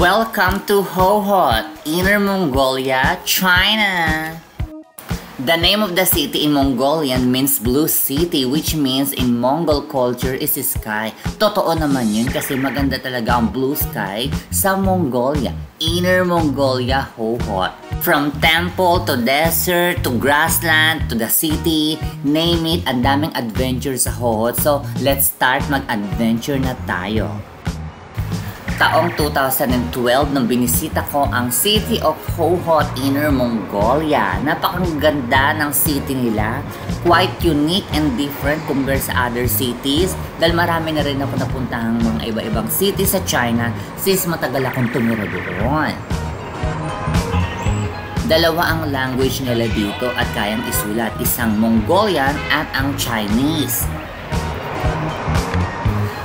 Welcome to Hohhot, Inner Mongolia, China. The name of the city in Mongolian means blue city, which means in Mongol culture is sky. Totoo naman yun kasi maganda talaga ang blue sky sa Mongolia. Inner Mongolia, Hohhot. From temple to desert to grassland to the city, name it, ang daming adventure sa Hohhot. So, let's start mag-adventure na tayo. Taong 2012 nang binisita ko ang City of Hohhot, Inner Mongolia. Napakaganda ng city nila. Quite unique and different compared sa other cities. Dahil marami na rin ako napuntahang mga iba-ibang cities sa China since matagal akong tumira doon. Dalawa ang language nila dito at kayang isulat. Isang Mongolian at ang Chinese.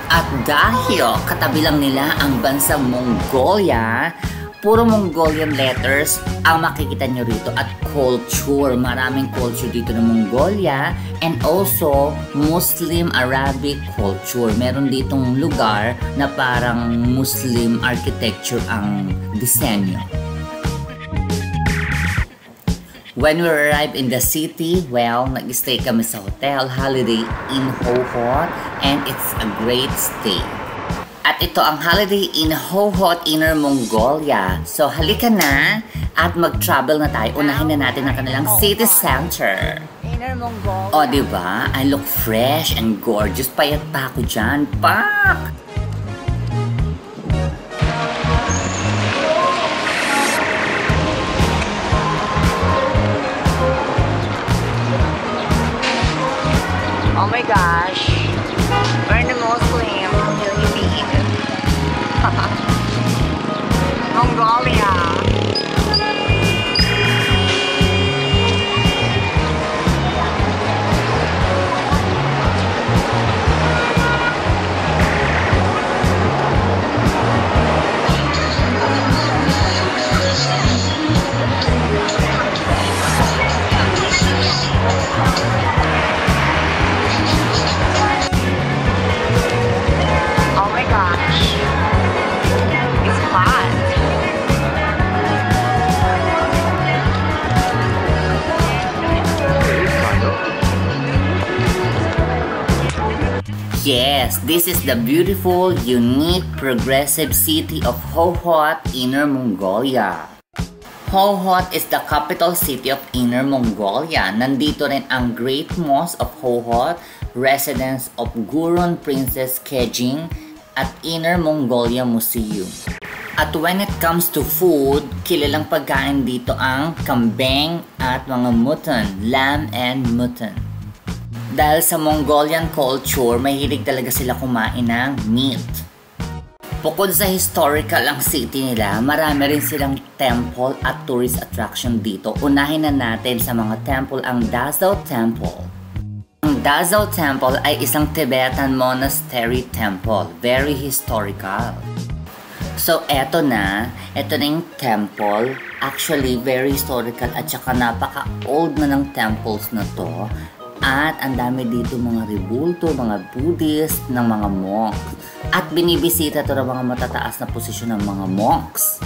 At dahil katabi lang nila ang bansang Mongolia, puro Mongolian letters ang makikita nyo rito at culture. Maraming culture dito ng Mongolia and also Muslim Arabic culture. Meron ditong lugar na parang Muslim architecture ang disenyo. When we arrived in the city, well, nag-stay kami sa hotel, Holiday Inn Hohhot, and it's a great stay. At ito ang Holiday Inn Hohhot, Inner Mongolia. So halika na at mag-travel na tayo. Unahin na natin ang kanilang city center. Inner Mongolia. O, diba? I look fresh and gorgeous. Payat pa ako dyan. Pak! Oh my gosh, we're in the Muslim community. Mongolia. Yes, this is the beautiful, unique, progressive city of Hohhot, Inner Mongolia. Hohhot is the capital city of Inner Mongolia. Nandito rin ang Great Mosque of Hohhot, residence of Gurun Princess Kejing at Inner Mongolia Museum. At when it comes to food, kilalang pagkain dito ang kambing at mga mutton, lamb and mutton. Dahil sa Mongolian culture, mahilig talaga sila kumain ng meat. Bukod sa historical ang city nila, marami rin silang temple at tourist attraction dito. Unahin na natin sa mga temple ang Dazhao Temple. Ang Dazhao Temple ay isang Tibetan monastery temple. Very historical. So, eto na yung temple. Actually, very historical at saka napaka-old na ng temples na to. At ang dami dito mga rebulto, mga Buddhist, ng mga monks. At binibisita to ng mga matataas na posisyon ng mga monks.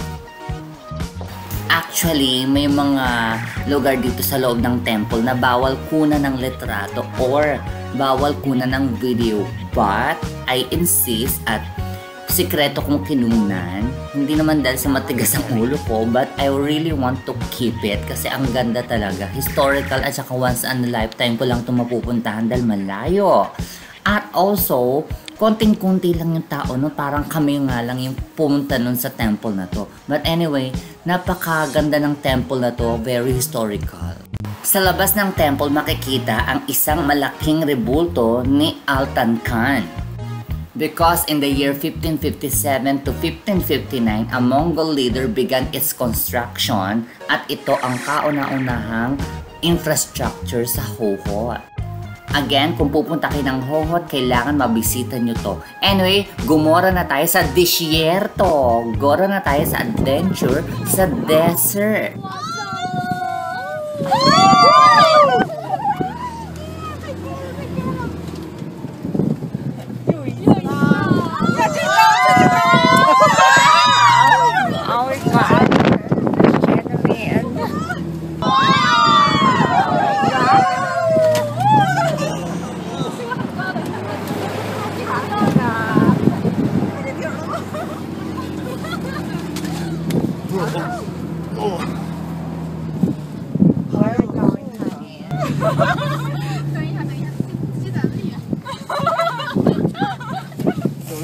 Actually, may mga lugar dito sa loob ng temple na bawal kunan ng litrato or bawal kunan ng video. But, I insist at sikreto kong kinunan. Hindi naman dahil sa matigas ang ulo ko, but I really want to keep it kasi ang ganda talaga. Historical at saka once in a lifetime ko lang ito mapupuntahan dahil malayo. At also, konting-kunti lang yung tao, no? Parang kami nga lang yung pumunta nun sa temple na to. But anyway, napakaganda ng temple na to, very historical. Sa labas ng temple makikita ang isang malaking rebulto ni Altan Khan. Because in the year 1557 to 1559, a Mongol leader began its construction at ito ang kauna-unahang infrastructure sa Hohhot. Again, kung pupunta kayo ng Hohhot, kailangan mabisita nyo to. Anyway, gumora na tayo sa disyerto. Gora na tayo sa adventure sa desert. 有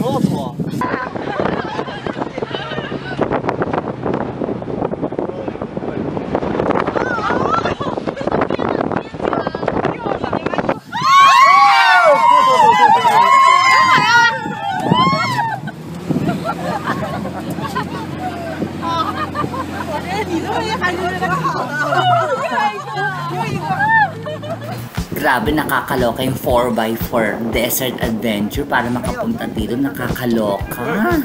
骆驼。Grabe, nakakaloka yung 4x4 desert adventure para makapunta dito. Nakakaloka.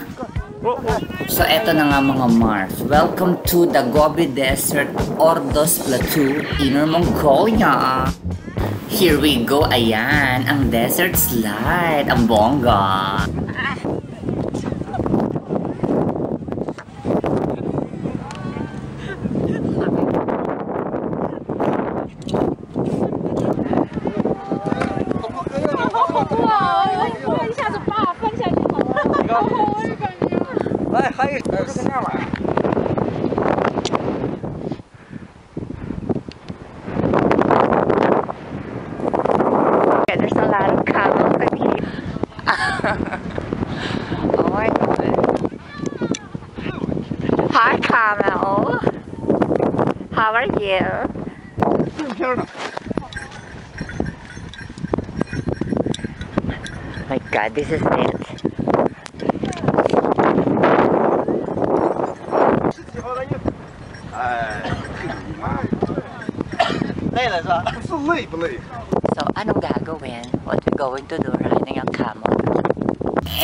So, eto na nga mga Mars. Welcome to the Gobi Desert, Ordos Plateau, Inner Mongolia. Here we go. Ayan, ang desert slide. Ang bongga. There's a lot of camels in here. Oh my god. Hi camel. How are you? My god, this is it. 累了是吧？是累不累？ So, anong gagawin? What we going to do riding a camel?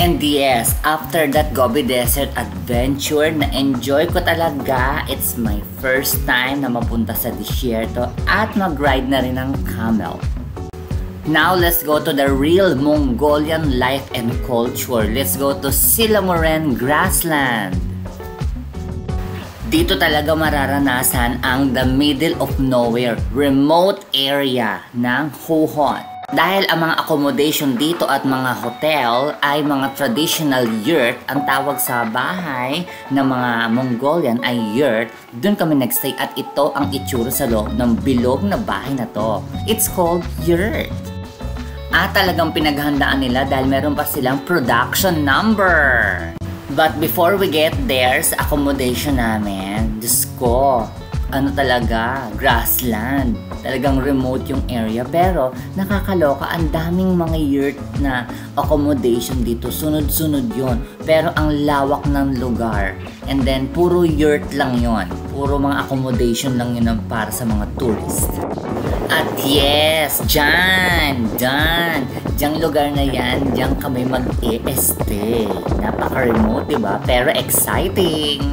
And yes, after that Gobi Desert adventure, na-enjoy ko talaga. It's my first time na mapunta sa disyerto at mag-ride na rin ng camel. Now, let's go to the real Mongolian life and culture. Let's go to Silamoren Grassland. Dito talaga mararanasan ang the middle of nowhere, remote area ng Hohhot. Dahil ang mga accommodation dito at mga hotel ay mga traditional yurt, ang tawag sa bahay ng mga Mongolian ay yurt, dun kami nagstay at ito ang itsura sa loob ng bilog na bahay na to. It's called yurt. At talagang pinaghandaan nila dahil meron pa silang production number. But before we get there sa accommodation namin, Diyos ko, ano talaga, grassland. Talagang remote yung area pero nakakaloka, ang daming mga yurt na accommodation dito. Sunod-sunod yon. Pero ang lawak ng lugar. And then, puro yurt lang yon. Puro mga accommodation lang yun para sa mga tourist. At yes, dyan, dyang lugar na yan, dyang kami mag-e-stay. Napaka-remote, diba? Pero exciting!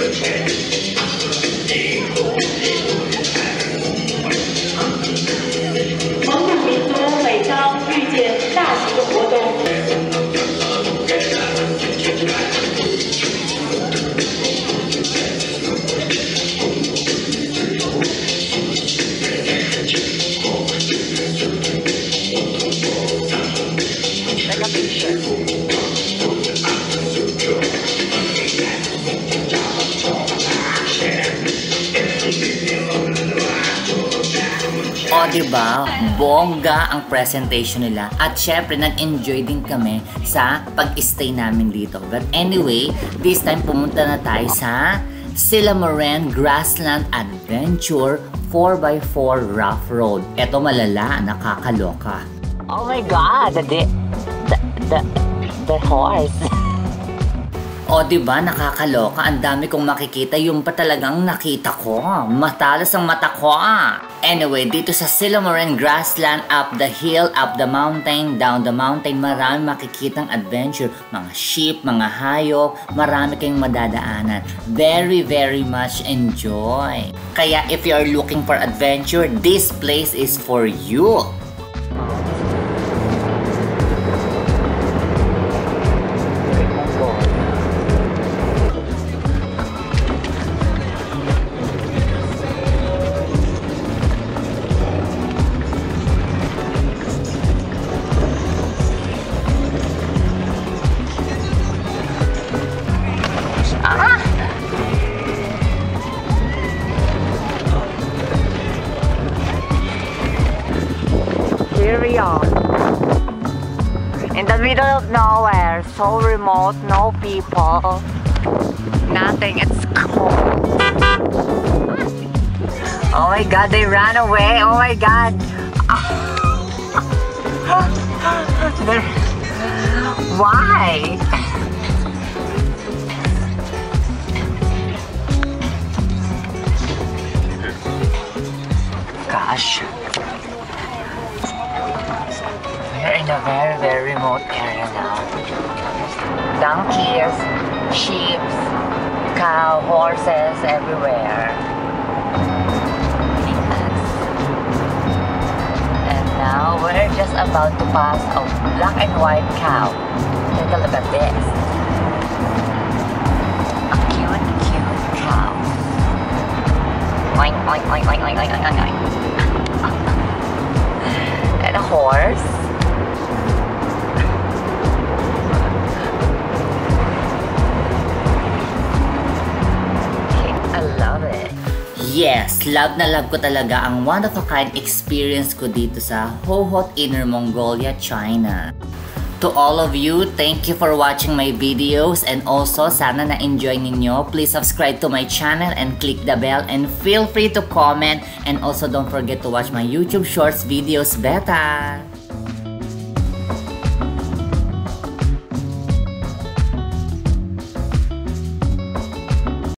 蒙古民族每当遇见大型的活动，Take a picture. O diba, bongga ang presentation nila. At syempre, nag-enjoy din kami sa pag-stay namin dito. But anyway, this time pumunta na tayo sa Silamoren Grassland Adventure 4x4 Rough Road. Eto malala, nakakaloka. Oh my God, the horse. O diba, nakakaloka. Ang dami kong makikita. Yung pa talagang nakita ko. Matalas ang mata ko. Anyway, dito sa Silamoren Grassland, up the hill, up the mountain, down the mountain, marami makikitang adventure. Mga sheep, mga hayop, marami kayong madadaanan. Very, very much enjoy. Kaya if you are looking for adventure, this place is for you. Here we are. In the middle of nowhere, so remote, no people, nothing, it's cold. Oh my God, they ran away, oh my God. Why? Gosh. We're in a very, very remote area now. Donkeys, sheep, cow, horses everywhere. Yes. And now we're just about to pass a black and white cow. Take a look at this. A cute, cute cow. Oink, oink, oink, oink, oink, oink, oink, oink. And a horse. I love it. Yes, love na love ko talaga ang one-of-a-kind experience ko dito sa Hohhot, Inner Mongolia, China. To all of you, thank you for watching my videos, and also sana na-enjoy ninyo. Please subscribe to my channel and click the bell, and feel free to comment, and also don't forget to watch my YouTube Shorts videos beta.